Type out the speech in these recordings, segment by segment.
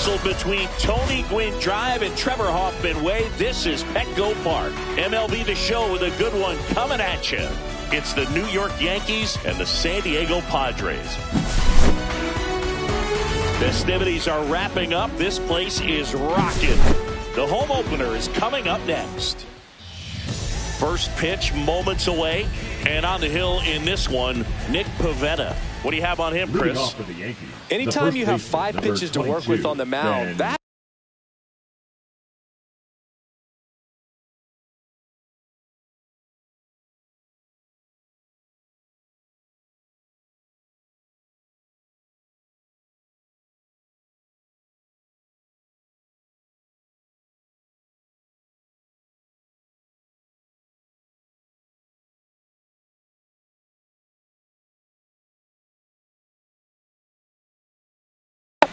Nestled between Tony Gwynn Drive and Trevor Hoffman Way, this is Petco Park. MLB The Show with a good one coming at you. It's the New York Yankees and the San Diego Padres. Festivities are wrapping up. This place is rocking. The home opener is coming up next. First pitch moments away, and on the hill in this one, Nick Pivetta. What do you have on him, Chris? Anytime you have 5 pitches to work with on the mound, that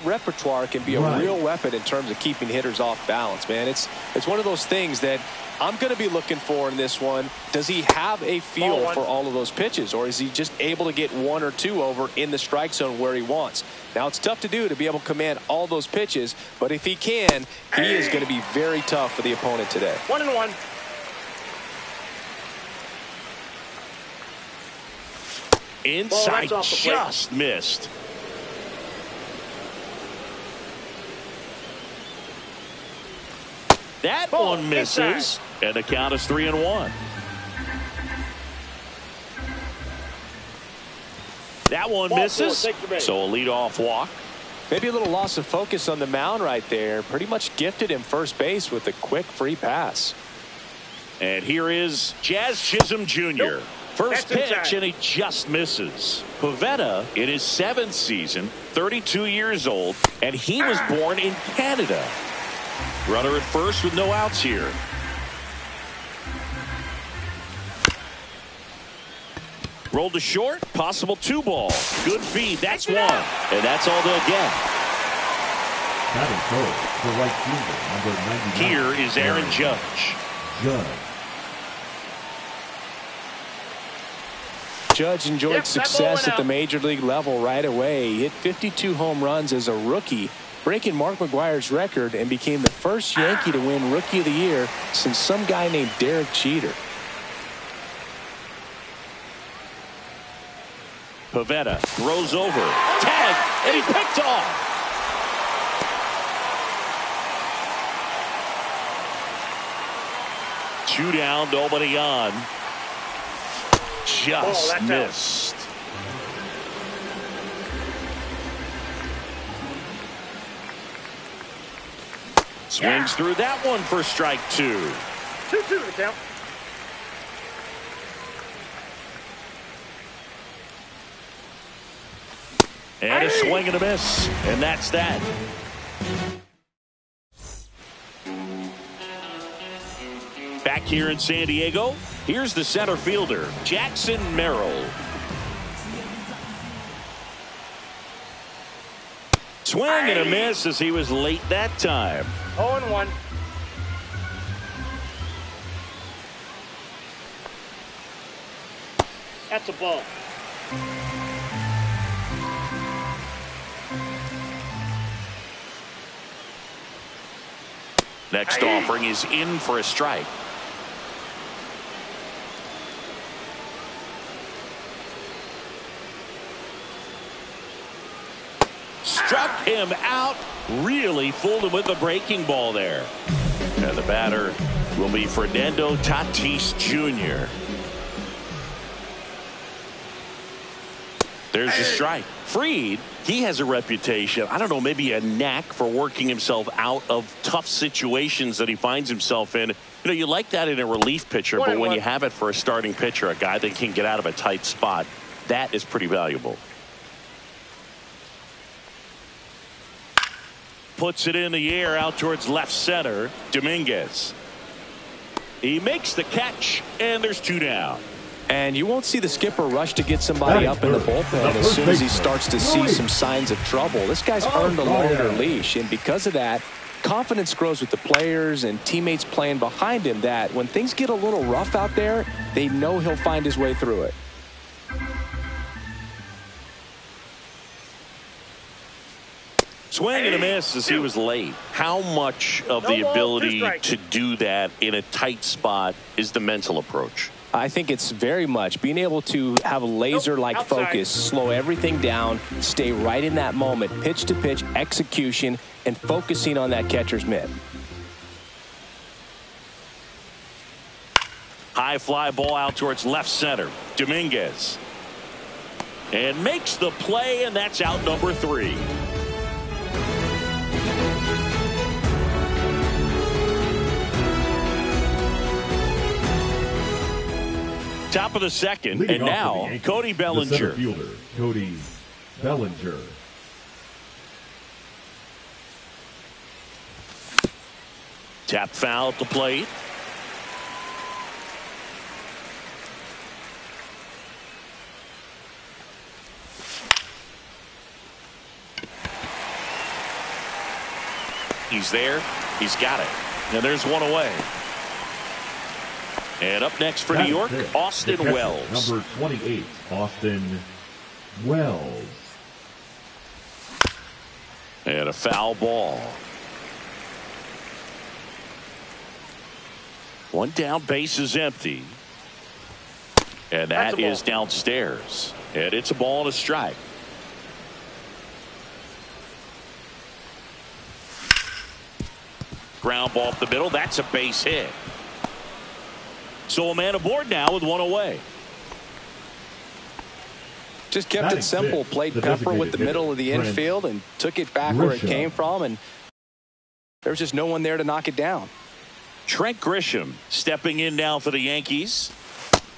repertoire can be a real weapon in terms of keeping hitters off balance, man. It's one of those things that I'm going to be looking for in this one. Does he have a feel for all of those pitches, or is he just able to get 1 or 2 over in the strike zone where he wants? Now, it's tough to do to be able to command all those pitches, but if he can, he is going to be very tough for the opponent today. 1-1. Inside, just missed. That one misses, and the count is 3-1. That one misses, so a leadoff walk. Maybe a little loss of focus on the mound right there. Pretty much gifted him first base with a quick free pass. And here is Jazz Chisholm Jr. First pitch, and he just misses. Pivetta in his 7th season, 32 years old, and he was born in Canada. Runner at first with no outs here. Rolled to short, possible 2-ball. Good feed, that's 1. And that's all they'll get. Here is Aaron Judge. Judge enjoyed success at the major league level right away. He hit 52 home runs as a rookie, breaking Mark McGwire's record, and became the first Yankee to win Rookie of the Year since some guy named Derek Jeter. Pivetta throws over. Tag, and he's picked off. Two down, nobody on. Just missed. Swings through that one for strike 2. 2-2 to count. And a swing and a miss. And that's that. Back here in San Diego, here's the center fielder, Jackson Merrill. Swing and a miss as he was late that time. 0-1. That's a ball. Next offering is in for a strike. Struck him out. Really fooled him with the breaking ball there. And the batter will be Fernando Tatis Jr. There's a strike. Fried, he has a reputation, I don't know, maybe a knack for working himself out of tough situations that he finds himself in. You know, you like that in a relief pitcher, but when you have it for a starting pitcher, a guy that can get out of a tight spot, that is pretty valuable. Puts it in the air out towards left center. Dominguez. He makes the catch, and there's 2 down. And you won't see the skipper rush to get somebody up in the bullpen as soon as he starts to see some signs of trouble. This guy's earned a longer leash, and because of that, confidence grows with the players and teammates playing behind him, that when things get a little rough out there, they know he'll find his way through it. Swing and a miss as he was late. How much of the ability to do that in a tight spot is the mental approach? I think it's very much being able to have a laser-like focus, slow everything down, stay right in that moment, pitch-to-pitch execution, and focusing on that catcher's mitt. High fly ball out towards left center. Dominguez. And makes the play, and that's out number 3. Top of the second, Leading and now Yankees, Cody Bellinger. The center fielder, Cody Bellinger. Tap foul at the plate. He's there. He's got it. And there's one away. And up next for New York, Austin Wells. Number 28, Austin Wells. And a foul ball. One down, base is empty. And that is downstairs. And it's a ball and a strike. Ground ball up the middle. That's a base hit. So a man aboard now with one away. Just kept it simple. Played Pepper with the middle of the infield and took it back where it came from. And there was just no one there to knock it down. Trent Grisham stepping in now for the Yankees.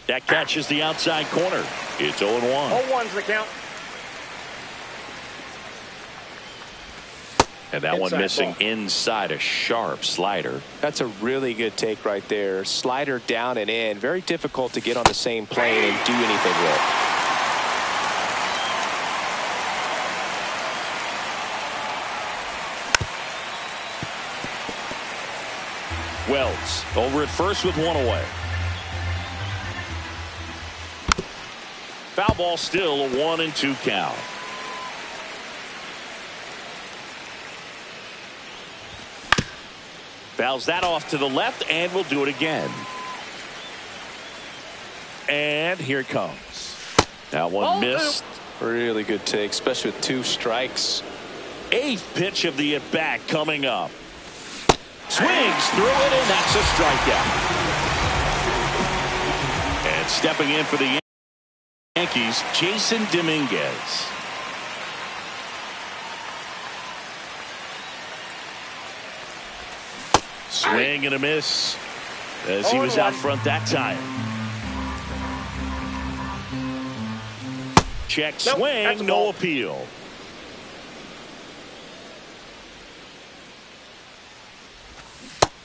That catches the outside corner. It's 0-1. 0-1's the count. And that one missing inside, a sharp slider. That's a really good take right there. Slider down and in. Very difficult to get on the same plane and do anything with. Wells over at first with one away. Foul ball, still a 1-2 count. Fouls that off to the left, and we'll do it again. And here it comes. That one missed. Really good take, especially with 2 strikes. 8th pitch of the at-bat coming up. Swings through it, and that's a strikeout. And stepping in for the Yankees, Jason Dominguez. Swing and a miss as he was out front that time. Check swing, no appeal.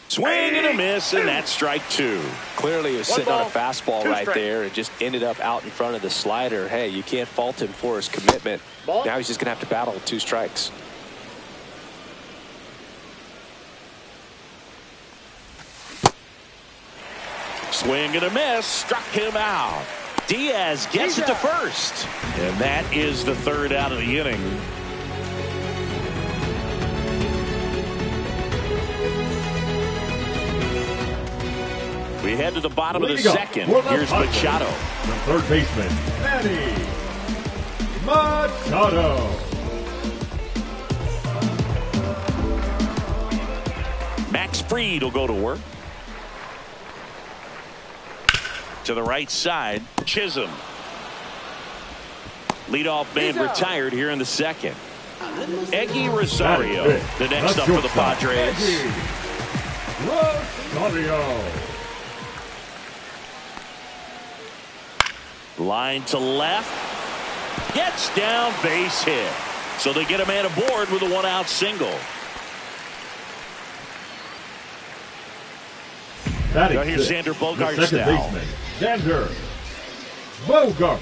Swing and a miss, and that's strike 2. Clearly he was sitting on a fastball right there and just ended up out in front of the slider. Hey, you can't fault him for his commitment. Now he's just going to have to battle with 2 strikes. Swing and a miss, struck him out. Diaz gets it to first. And that is the 3rd out of the inning. We head to the bottom of the second. Here's Machado. The third baseman, Manny Machado. Max Fried will go to work. To the right side, Chisholm. Leadoff man retired here in the second. Eggy Rosario, the next up for the Padres. Rosario. Line to left. Gets down, base hit. So they get a man aboard with a 1-out single. Now here's Xander Bogaerts now. Xander Bogaerts.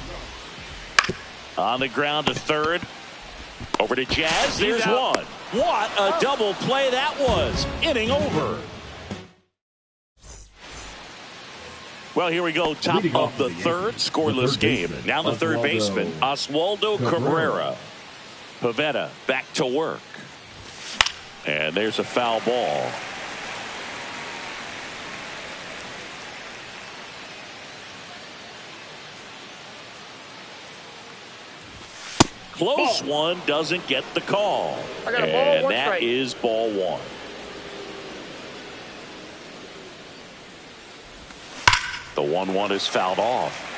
On the ground to third. Over to Jazz. There's one. What a double play that was. Inning over. Well, here we go. Top of the third. Scoreless game. Now the third baseman, Oswaldo Cabrera. Pivetta back to work. And there's a foul ball. Close one, doesn't get the call. I got a ball, and one that strike. is ball one. The 1-1 is fouled off.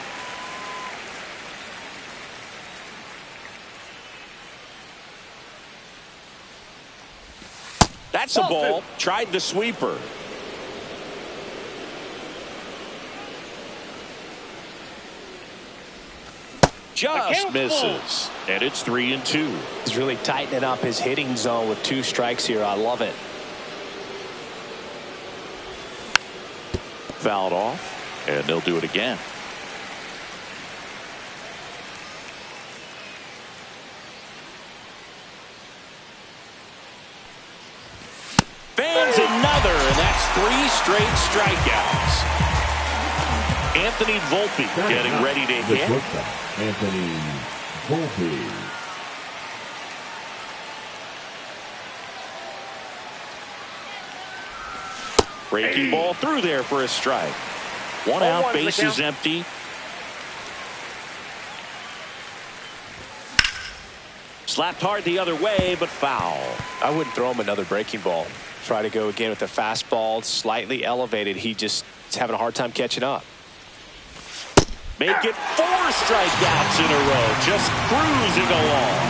That's a ball. Tried the sweeper. Just misses. And it's 3-2. He's really tightening up his hitting zone with 2 strikes here. I love it. Fouled off, and they'll do it again. Fans another, and that's 3 straight strikeouts. Anthony Volpe getting ready to hit. Anthony Volpe. Breaking ball through there for a strike. 1 out, base is empty. Slapped hard the other way, but foul. I wouldn't throw him another breaking ball. Try to go again with the fastball, slightly elevated. He just is having a hard time catching up. Make it 4 strikeouts in a row, just cruising along.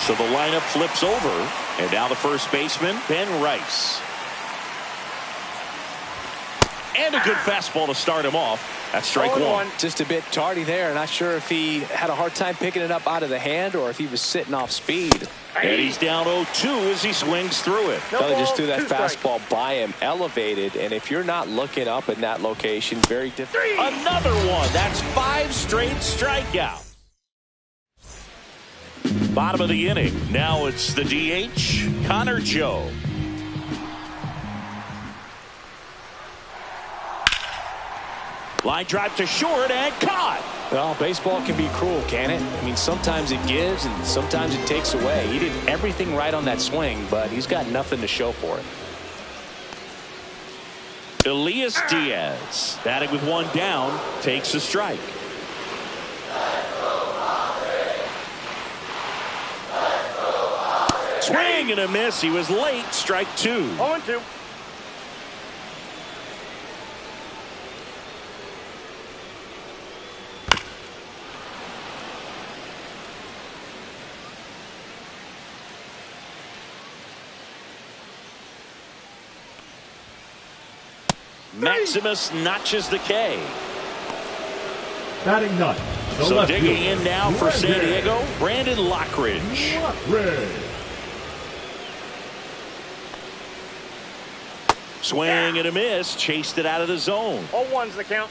So the lineup flips over, and now the first baseman, Ben Rice. And a good fastball to start him off. That's strike 1. Just a bit tardy there. Not sure if he had a hard time picking it up out of the hand or if he was sitting off speed. And he's down 0-2 as he swings through it. Probably just threw that fastball by him, elevated, and if you're not looking up in that location, very difficult. Another one. That's 5 straight strikeouts. Bottom of the inning. Now it's the DH, Connor Joe. Line drive to short and caught. Well, baseball can be cruel, can it? I mean, sometimes it gives and sometimes it takes away. He did everything right on that swing, but he's got nothing to show for it. Elias Diaz, batting with 1 down, takes a strike. Swing and a miss. He was late. Strike 2. 0-2. Maximus notches the K. Batting ninth. So digging in now for San Diego, Brandon Lockridge. Swing and a miss. Chased it out of the zone. 0-1's the count.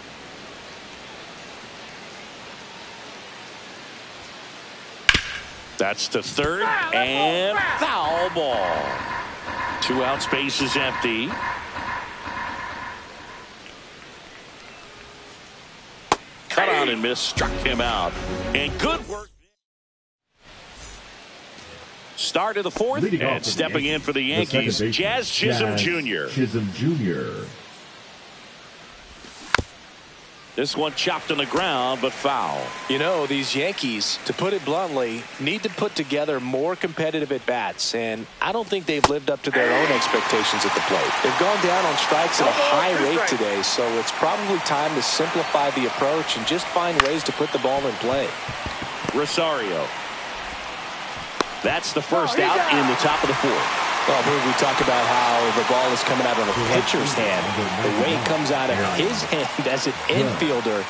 That's to third and foul ball. 2 out, space is empty. Cut on and miss, struck him out. And good work. Start of the 4th, and stepping in for the Yankees, Jazz Chisholm Jr. This one chopped on the ground, but foul. You know, these Yankees, to put it bluntly, need to put together more competitive at-bats, and I don't think they've lived up to their own expectations at the plate. They've gone down on strikes at a high rate today, so it's probably time to simplify the approach and just find ways to put the ball in play. Rosario. That's the first out in the top of the 4th. Well, we talk about how the ball is coming out of a pitcher's hand. The way it comes out of his hand as an infielder,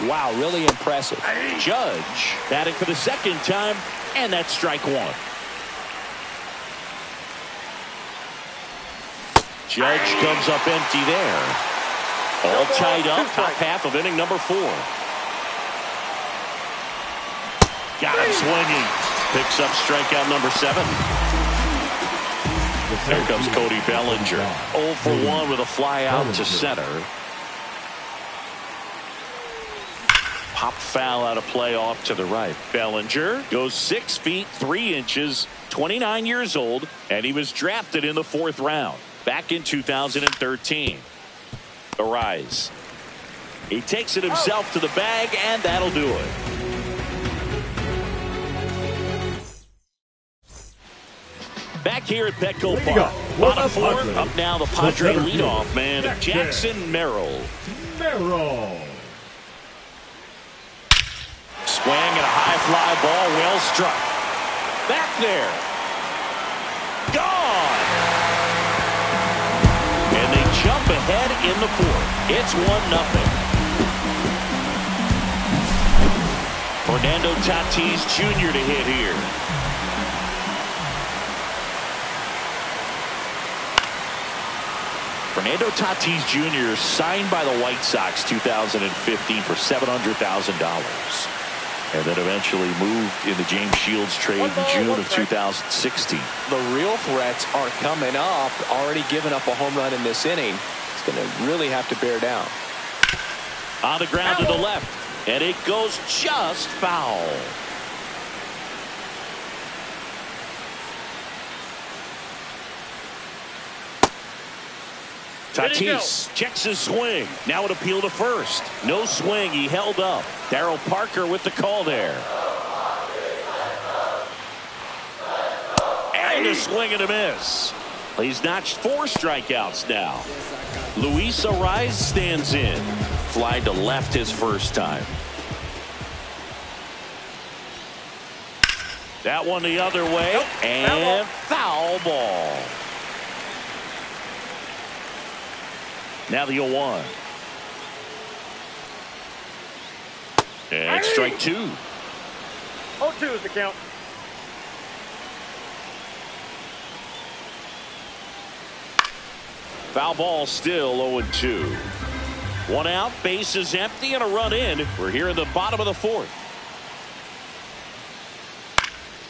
wow, really impressive. Judge batting for the 2nd time, and that's strike 1. Judge comes up empty there. All tied up, top half of inning number 4. Got him swinging. Picks up strikeout number 7. There comes Cody Bellinger. 0 for 1 with a fly out to center. Pop foul out of play off to the right. Bellinger goes 6 feet 3 inches 29 years old, and he was drafted in the 4th round back in 2013. Arise. He takes it himself to the bag, and that'll do it. Back here at Petco Park. Bottom 4th, up now the Padre leadoff man, Jackson Merrill. Swing and a high fly ball, well struck. Back there. Gone. And they jump ahead in the 4th. It's 1-0. Fernando Tatis Jr. to hit here. Fernando Tatis Jr. signed by the White Sox 2015 for $700,000. And then eventually moved in the James Shields trade in June of 2016. The real threats are coming up. Already given up a home run in this inning. It's going to really have to bear down. On the ground to the left. And it goes just foul. Tatis checks his swing. Now an appeal to first. No swing. He held up. Darryl Parker with the call there. And a swing and a miss. He's notched 4 strikeouts now. Luis Arise stands in. Fly to left his first time. That one the other way. And foul ball. Now the 0-1. And strike 2. 0-2 is the count. Foul ball still 0-2. 1 out, base is empty, and a run in. We're here in the bottom of the 4th.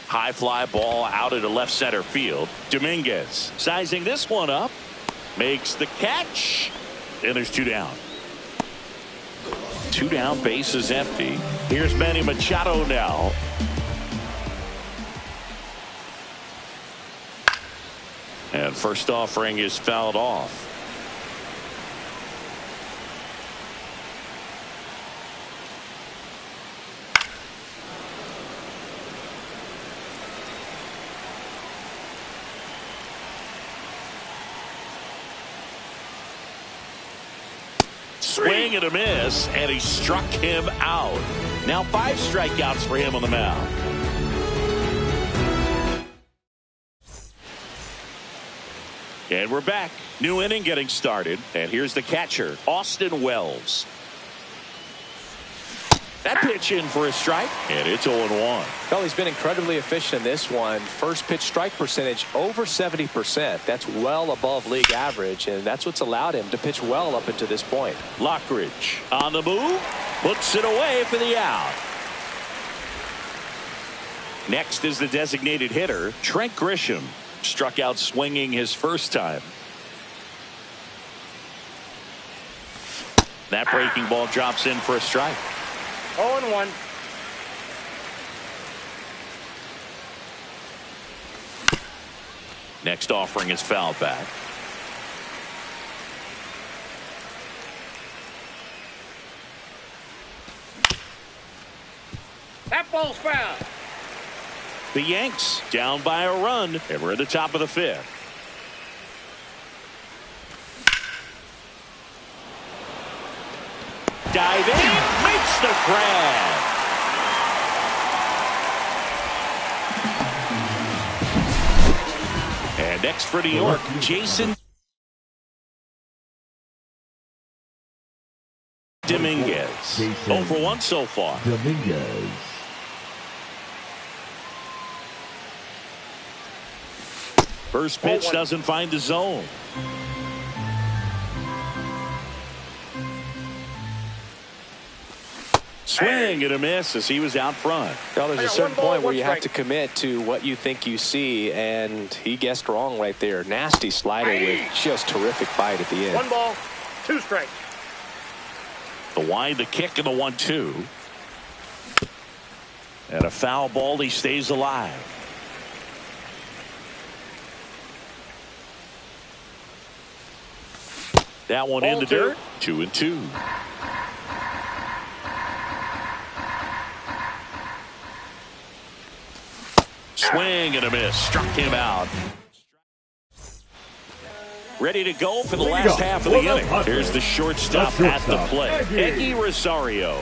High fly ball out into left center field. Dominguez sizing this one up. Makes the catch. And there's 2 down. 2 down, base is empty. Here's Manny Machado now. And first offering is fouled off. Swing and a miss, and he struck him out. Now 5 strikeouts for him on the mound. And we're back. New inning getting started. And here's the catcher, Austin Wells. That pitch in for a strike, and it's 0-1. Well, he's been incredibly efficient in this one. First pitch strike percentage over 70%. That's well above league average, and that's what's allowed him to pitch well up until this point. Lockridge on the move, puts it away for the out. Next is the designated hitter, Trent Grisham. Struck out swinging his first time. That breaking ball drops in for a strike. 0-1. Next offering is fouled back. That ball's foul. The Yanks down by a run, and we're at the top of the 5th. Diving, makes the grab. And next for New York, Jason Dominguez. 0 for 1 so far. Dominguez. First pitch doesn't find the zone. Swing and a miss as he was out front. Well, there's a certain point where you have to commit to what you think you see, and he guessed wrong right there. Nasty slider with just terrific bite at the end. 1 ball, 2 strikes. The wide, the kick, and the 1-2. And a foul ball. He stays alive. That one Ball in the two. dirt. 2-2. Swing and a miss. Struck him out. Ready to go for the last half of the inning. Here's the shortstop at the plate. Eggy Rosario.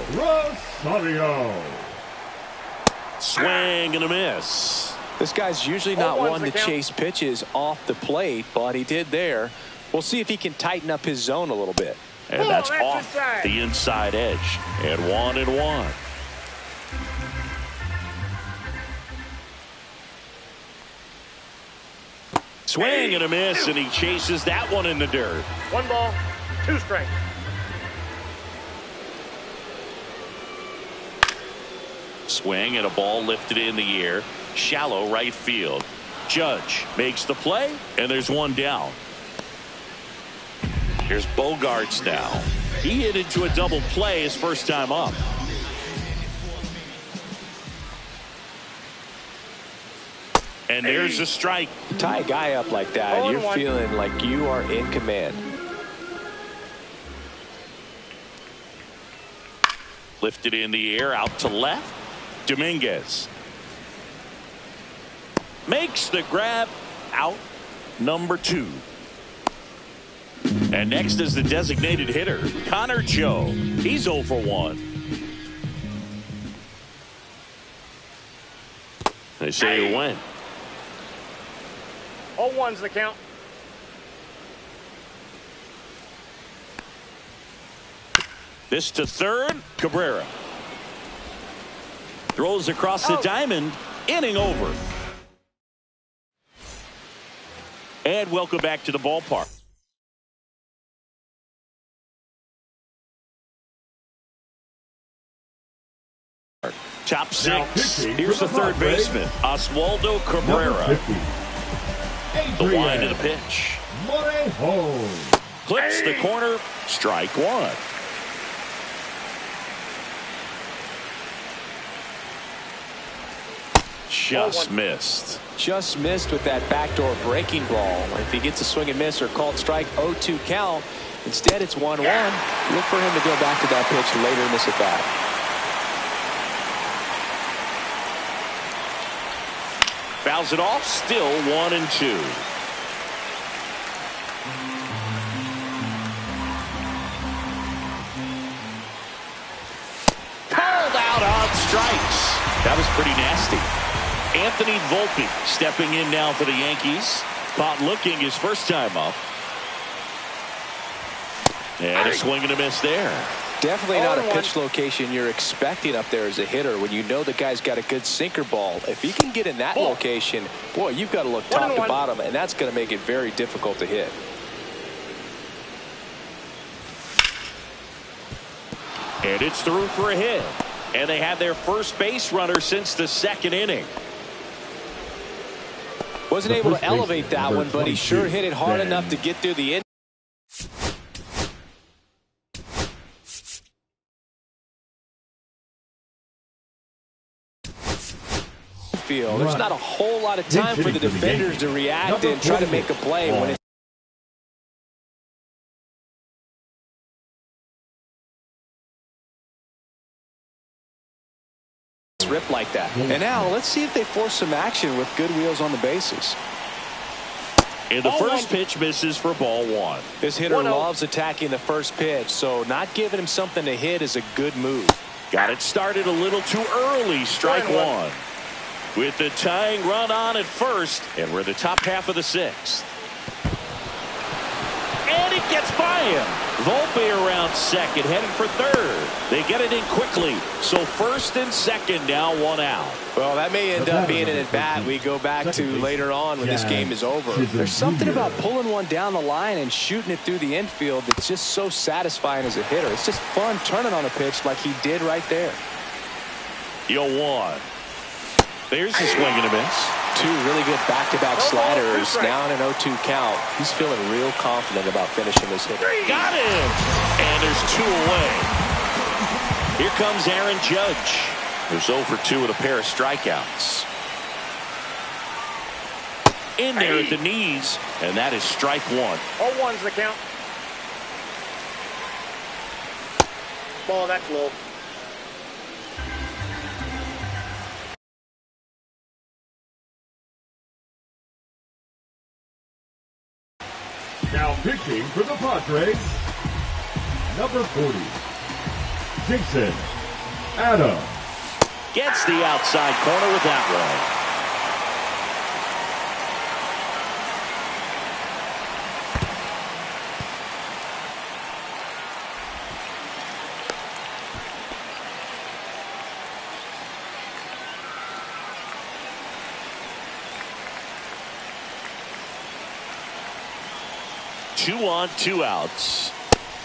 Swing and a miss. This guy's usually not one to chase pitches off the plate, but he did there. We'll see if he can tighten up his zone a little bit. And that's off the inside edge. And 1-1. Swing and a miss, and he chases that one in the dirt. 1 ball, 2 strikes. Swing and a ball lifted in the air. Shallow right field. Judge makes the play, and there's one down. Here's Bogarts now. He hit into a double play his first time up. And there's a strike. Tie a guy up like that, you're feeling like you are in command. Lifted in the air out to left. Dominguez makes the grab. Out number 2. And next is the designated hitter, Connor Joe. He's 0 for 1. They say he went. 0-1's the count. This to third. Cabrera throws across the diamond. Inning over. And welcome back to the ballpark. Top 6. Here's the third baseman, Oswaldo Cabrera. The wind of the pitch. Clips the corner. Strike 1. Just missed. Just missed with that backdoor breaking ball. If he gets a swing and miss or called strike, 0-2 count. Instead, it's 1-1. Look for him to go back to that pitch later in this at bat. Fouls it off. Still 1-2. Called out on strikes. That was pretty nasty. Anthony Volpe stepping in now for the Yankees. Caught looking his first time up. And a swing and a miss there. Definitely not a pitch location you're expecting up there as a hitter when you know the guy's got a good sinker ball. If he can get in that location, boy, you've got to look top to bottom, and that's going to make it very difficult to hit. And it's through for a hit. And they have their first base runner since the second inning. Wasn't able to elevate that one, but he sure hit it hard enough to get through the infield. There's not a whole lot of time for the defenders to react and try to make a play when it's ripped like that. And now let's see if they force some action with good wheels on the bases. And the first pitch misses for ball 1. This hitter loves attacking the first pitch, so not giving him something to hit is a good move. Got it started a little too early. Strike 1. With the tying run on at first, and we're the top half of the 6th. And it gets by him. Volpe around second, heading for third. They get it in quickly. So first and second, now 1 out. Well, that may end up being an at-bat we go back to later on when this game is over. There's something about pulling one down the line and shooting it through the infield that's just so satisfying as a hitter. It's just fun turning on a pitch like he did right there. 0-1. There's a swing and a miss. 2 really good back-to-back sliders. Now in an 0-2 count. He's feeling real confident about finishing this hit. Got him! And there's 2 away. Here comes Aaron Judge, who's 0 for 2 with a pair of strikeouts. In there at the knees, and that is strike 1. 0-1's the count. Ball, that's low. Now pitching for the Padres, number 40, Jason Adams. Gets the outside corner with that one. 2 on, 2 outs.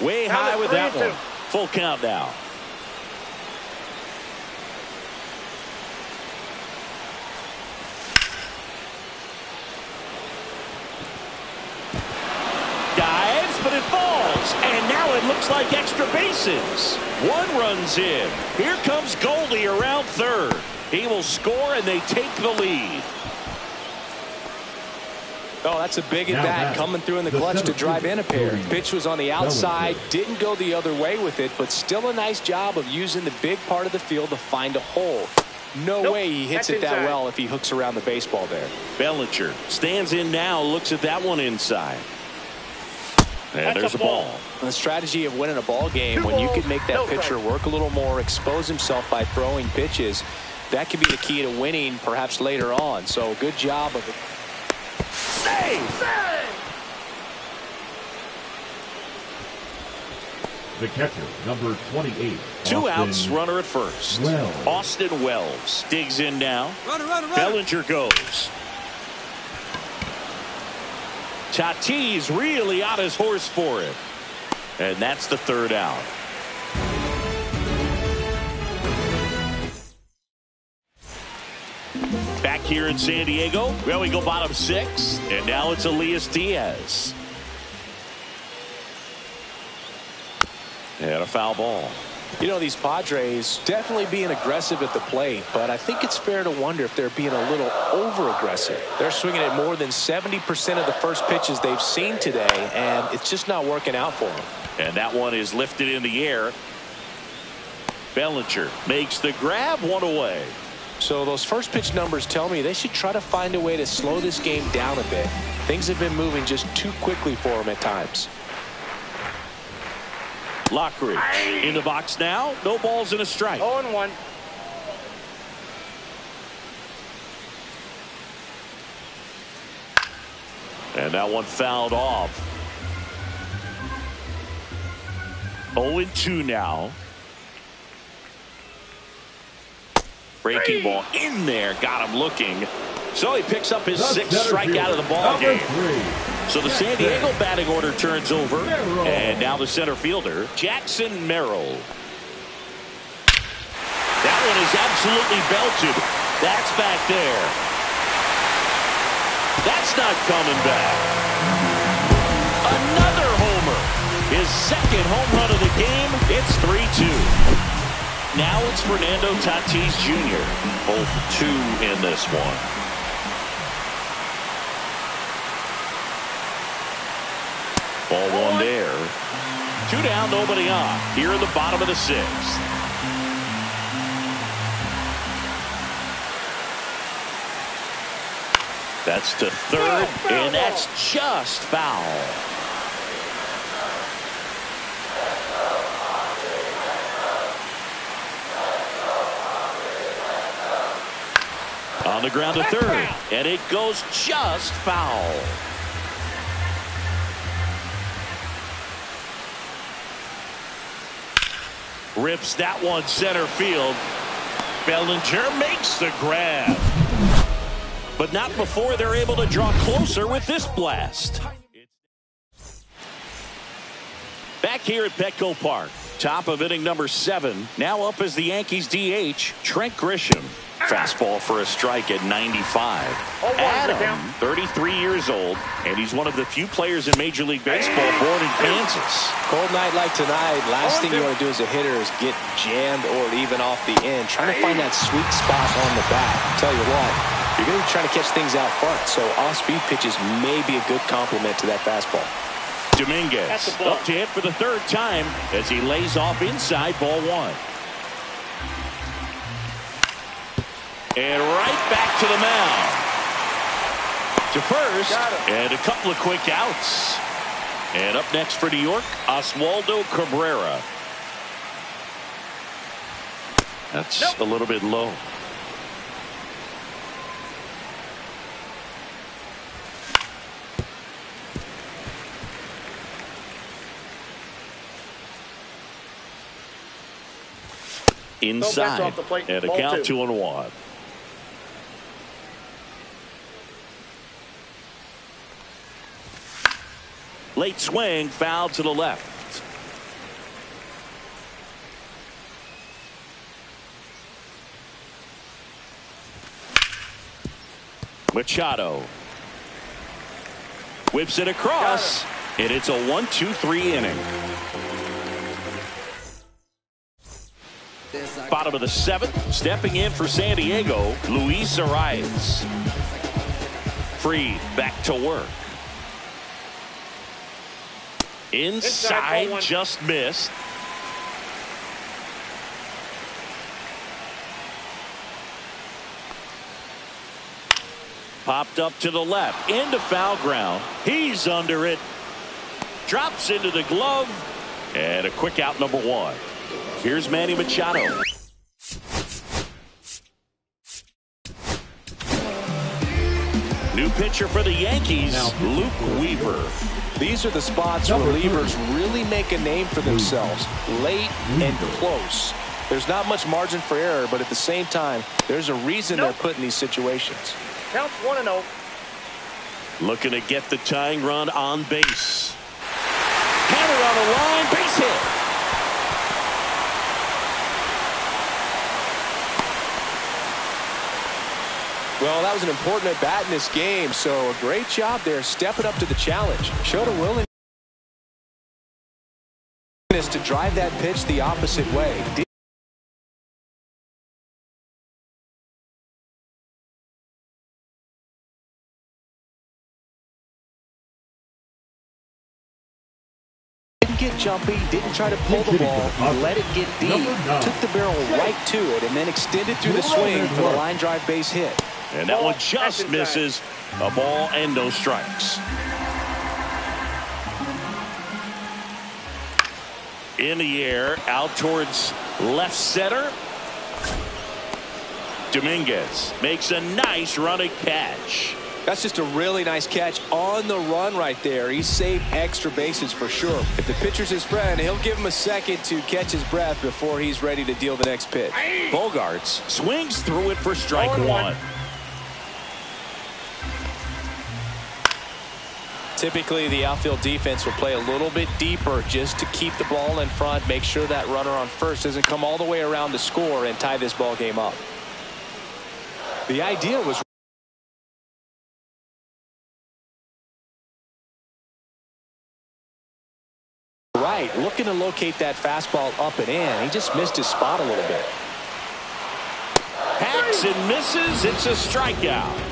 Way high with that one. Full count now. Dives, but it falls. And now it looks like extra bases. 1 run's in. Here comes Goldie around third. He will score, and they take the lead. Oh, that's a big at bat coming through in the clutch to drive in a pair. Pitch was on the outside, didn't go the other way with it, but still a nice job of using the big part of the field to find a hole. No way he hits it that well if he hooks around the baseball there. Bellinger stands in now, looks at that one inside. And there's a ball. The strategy of winning a ball game, when you can make that pitcher work a little more, expose himself by throwing pitches, that could be the key to winning perhaps later on. So good job of it. Save! The catcher, number 28. 2 outs, runner at first. Austin Wells digs in now. Runner. Bellinger goes. Tatis really on his horse for it. And that's the 3rd out. Back here in San Diego, well, we go bottom 6, and now it's Elias Diaz. And a foul ball. You know, these Padres definitely being aggressive at the plate, but I think it's fair to wonder if they're being a little over-aggressive. They're swinging at more than 70% of the first pitches they've seen today, and it's just not working out for them. And that one is lifted in the air. Bellinger makes the grab, 1 away. So those first pitch numbers tell me they should try to find a way to slow this game down a bit. Things have been moving just too quickly for them at times. Lockridge in the box now. No balls and a strike. 0-1. And that one fouled off. 0-2 now. Breaking ball in there. Got him looking. So he picks up his 6th strikeout of the ball game. So the San Diego batting order turns over. And now the center fielder, Jackson Merrill. That one is absolutely belted. That's back there. That's not coming back. Another homer. His 2nd home run of the game. It's 3-2. Now it's Fernando Tatis Jr. Both 2 in this one. Ball 1 there. 2 down, nobody on. Here in the bottom of the 6th. That's to 3rd, and that's just foul. On the ground to 3rd, and it goes just foul. Rips that one center field. Bellinger makes the grab. But not before they're able to draw closer with this blast. Back here at Petco Park. Top of inning number 7. Now up as the Yankees DH, Trent Grisham. Fastball for a strike at 95. Adam, 33 years old, and he's one of the few players in Major League Baseball born in Kansas. Cold night like tonight, last thing you want to do as a hitter is get jammed or even off the end. Trying to find that sweet spot on the bat. Tell you what, you're going to be trying to catch things out front, so off-speed pitches may be a good complement to that fastball. Dominguez up to hit for the third time as he lays off inside ball one. And right back to the mound. To first, and a couple of quick outs. And up next for New York, Oswaldo Cabrera. That's a little bit low. Inside, and a count 2-1. Late swing, foul to the left. Machado whips it across, and it's a 1-2-3 inning. Bottom of the seventh, stepping in for San Diego, Luis Arias. Fried back to work. Inside, just missed. Popped up to the left, into foul ground. He's under it. Drops into the glove, and a quick out, number one. Here's Manny Machado. New pitcher for the Yankees, Luke Weaver. These are the spots relievers really make a name for themselves. Late and close. There's not much margin for error, but at the same time, there's a reason they're put in these situations. Counts 1-0. Looking to get the tying run on base. Counter on the line, base hit. Well, that was an important at bat in this game, so a great job there stepping up to the challenge. Showed a willingness to drive that pitch the opposite way. Didn't get jumpy, didn't try to pull the ball, let it get deep, took the barrel right to it, and then extended through the swing for the line drive base hit. And that one just misses. A ball and no strikes. In the air, out towards left center. Dominguez makes a nice running catch. That's just a really nice catch on the run right there. He saved extra bases for sure. If the pitcher's his friend, he'll give him a second to catch his breath before he's ready to deal the next pitch. Bogarts swings through it for strike one. Typically, the outfield defense will play a little bit deeper just to keep the ball in front, make sure that runner on first doesn't come all the way around to score and tie this ball game up. The idea was right, looking to locate that fastball up and in. He just missed his spot a little bit. Hacks and misses. It's a strikeout.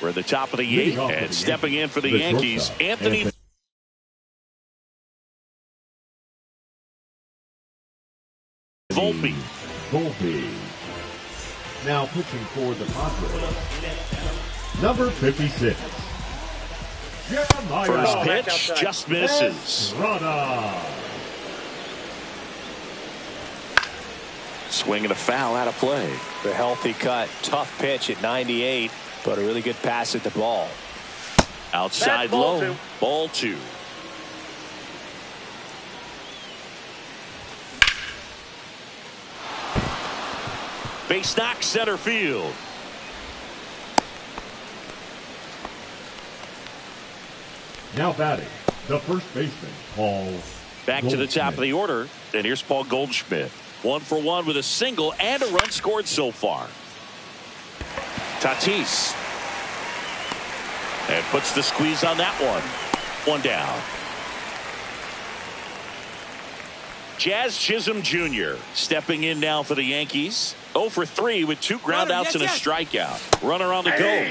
We're at the top of the eighth, and stepping in for the Yankees, Anthony Volpe. Now pitching for the Padres, number 56. First pitch just misses. Swinging a foul out of play. The healthy cut, tough pitch at 98. But a really good pass at the ball. Outside low. Ball two. Base knock center field. Now batting, the first baseman, Paul Back to the top of the order. And here's Paul Goldschmidt. 1 for 1 with a single and a run scored so far. Tatis. And puts the squeeze on that one. One down. Jazz Chisholm Jr. stepping in now for the Yankees. 0 for 3 with 2 groundouts and a strikeout. Runner on the go.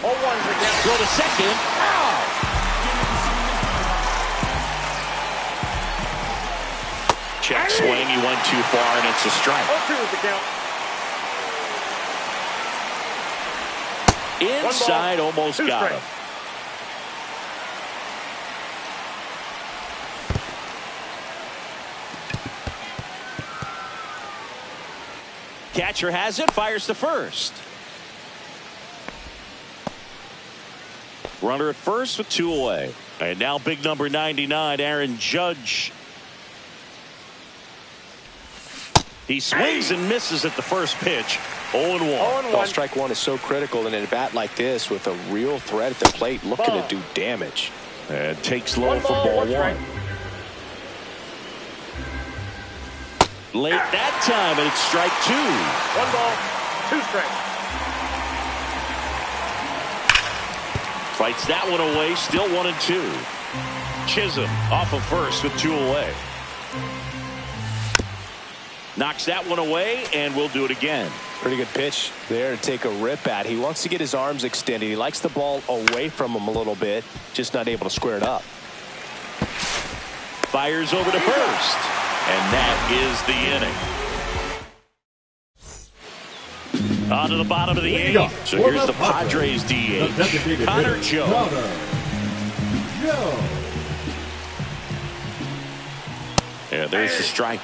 Throw to second. Check swing. He went too far, and it's a strike. 0-2 is the count. Inside, almost got him. Catcher has it, fires to first. Runner at first with 2 away. And now big number 99, Aaron Judge. He swings and misses at the first pitch. 0-1. Ball strike one is so critical in a bat like this with a real threat at the plate looking to do damage. And takes low for ball 1. Late that time, and it's strike 2. 1 ball, 2 strikes. Fights that one away, still 1-2. Chisholm off of first with 2 away. Knocks that one away, and we'll do it again. Pretty good pitch there to take a rip at. He wants to get his arms extended. He likes the ball away from him a little bit, just not able to square it up. Fires over to first. And that is the inning. On to the bottom of the 8th. So here's the Padres DH, Connor Joe. Yeah, there's the strike.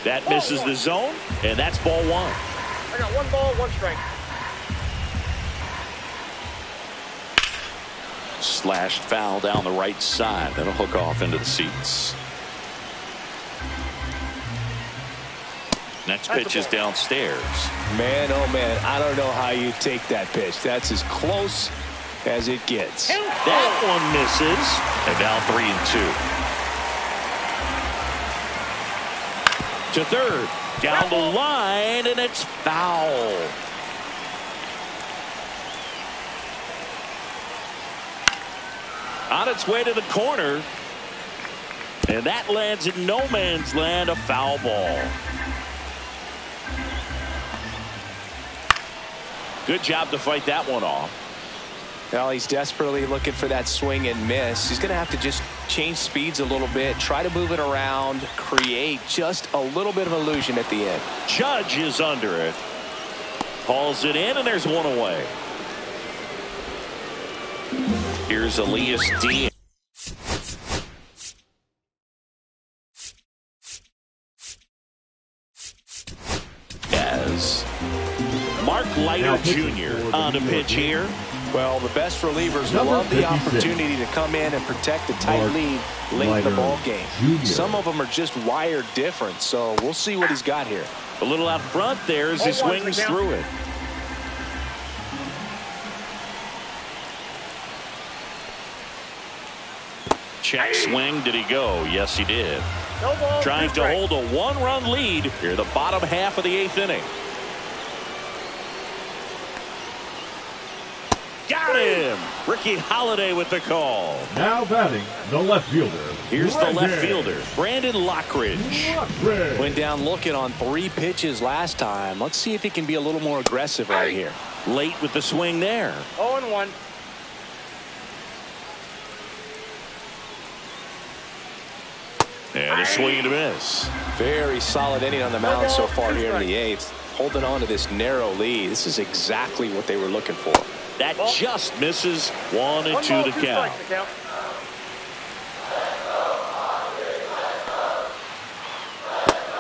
That misses the zone, and that's ball 1. I got 1 ball, 1 strike. Slashed foul down the right side. That'll hook off into the seats. Next pitch is downstairs. Man, oh man, I don't know how you take that pitch. That's as close as it gets. That one misses. And now 3-2. To third. Down the line, and it's foul. On its way to the corner. And that lands in no man's land, a foul ball. Good job to fight that one off. Well, he's desperately looking for that swing and miss. He's going to have to just change speeds a little bit, try to move it around, create just a little bit of illusion at the end. Judge is under it. Hauls it in, and there's 1 away. Here's Elias Diaz. As Mark Leiter Jr. on the pitch here. Well, the best relievers love the opportunity to come in and protect a tight lead late in the ball game. Some of them are just wired different, so we'll see what he's got here. A little out front there as he swings through it. Check swing. Did he go? Yes, he did. No ball, trying to hold a 1-run lead here, the bottom half of the 8th inning. Got him! Ricky Holiday with the call. Now batting the left fielder. Here's the left fielder, Brandon Lockridge. Went down looking on 3 pitches last time. Let's see if he can be a little more aggressive right here. Late with the swing there. 0-1. And a swing and a miss. Very solid inning on the mound so far here in the 8th. Holding on to this narrow lead. This is exactly what they were looking for. That just misses. 1-2 the count.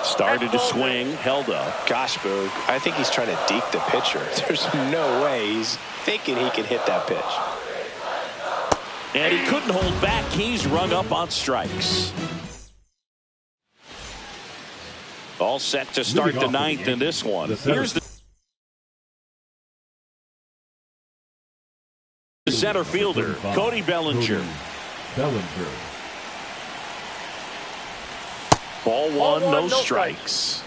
Started to swing, held up. Gosh, Boog, I think he's trying to deke the pitcher. There's no way he's thinking he can hit that pitch. And he couldn't hold back. He's rung up on strikes. All set to start the 9th in this one. Here's the center fielder, Cody Bellinger. Ball 1, no strikes.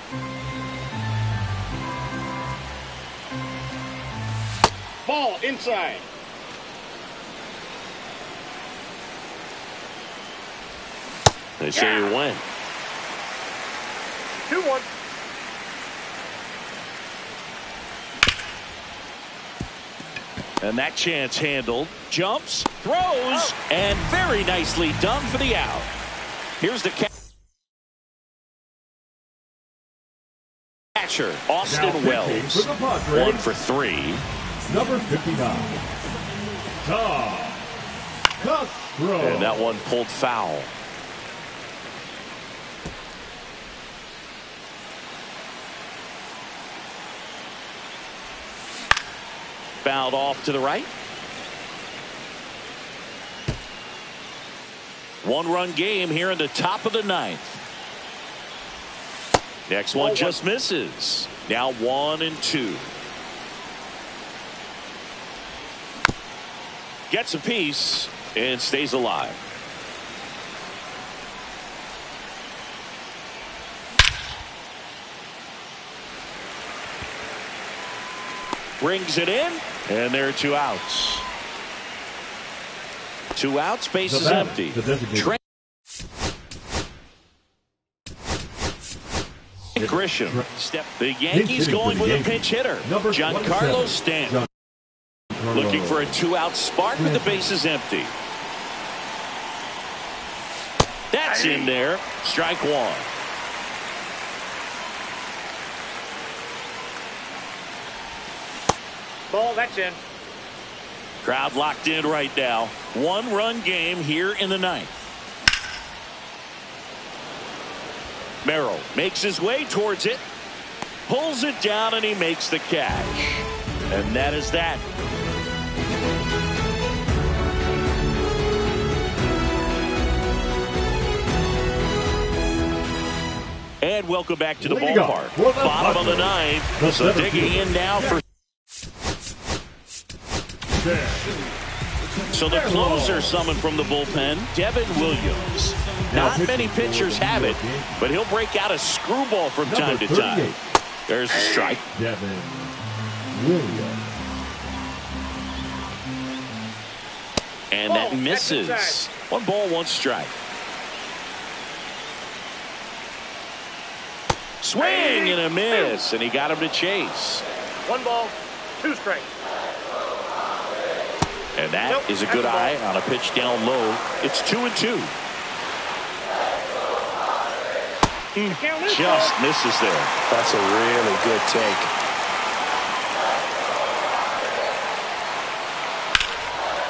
Ball inside. They say he went. 2-1. And that chance handled. Jumps, throws, and very nicely done for the out. Here's the catcher, Austin Wells. 1 for 3. Number 59, Tom Castro. And that one pulled foul. Fouled off to the right. 1-run game here in the top of the 9th. Next one just misses. Now 1-2. Gets a piece and stays alive. Brings it in, and there are 2 outs. 2 outs, base is empty. Grisham. The Yankees going with a pinch hitter. Giancarlo Stanton. Looking for a 2-out spark with the bases empty. That's in there. Strike 1. Ball, that's in. Crowd locked in right now. 1-run game here in the 9th. Merrill makes his way towards it. Pulls it down and he makes the catch. And that is that. And welcome back to the ballpark. Bottom of the 9th. So digging in now for. So the closer summoned from the bullpen, Devin Williams. Not many pitchers have it, but he'll break out a screwball from time to time. There's a strike. Devin Williams. And that misses. 1 ball, 1 strike. Swing and a miss, and he got him to chase. 1 ball, 2 strikes. And that is a good eye on a pitch down low. It's 2-2. Just misses there. That's a really good take.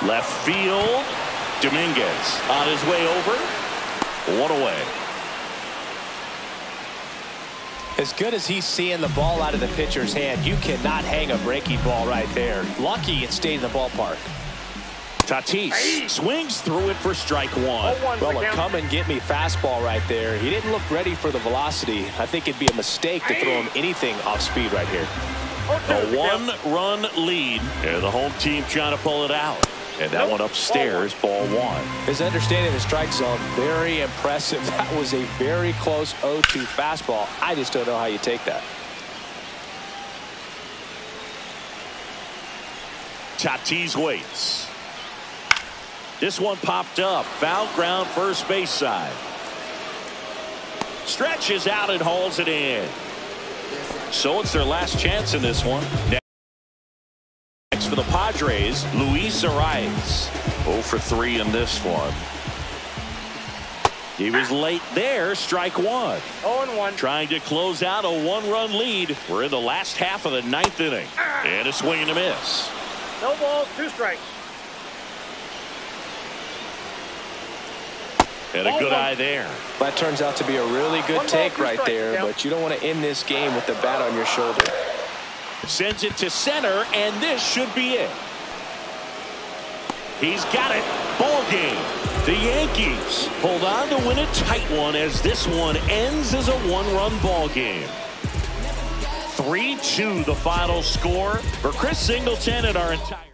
Left field. Dominguez on his way over. 1 away. As good as he's seeing the ball out of the pitcher's hand, you cannot hang a breaking ball right there. Lucky it stayed in the ballpark. Tatis swings through it for strike 1. Well, a come-and-get-me fastball right there. He didn't look ready for the velocity. I think it'd be a mistake to throw him anything off speed right here. A 1-run lead, and the home team trying to pull it out. And that one upstairs, ball 1. His understanding of the strike zone, very impressive. That was a very close 0-2 fastball. I just don't know how you take that. Tatis waits. This one popped up. Foul ground first base side. Stretches out and hauls it in. So it's their last chance in this one. Next for the Padres, Luis Arias. 0 for 3 in this one. He was late there. Strike 1. 0-1. Trying to close out a 1-run lead. We're in the last half of the 9th inning. And a swing and a miss. No balls, 2 strikes. And a good eye there. That turns out to be a really good take right there, but you don't want to end this game with the bat on your shoulder. Sends it to center, and this should be it. He's got it. Ball game. The Yankees hold on to win a tight one as this one ends as a 1-run ball game. 3-2 the final score for Chris Singleton and our entire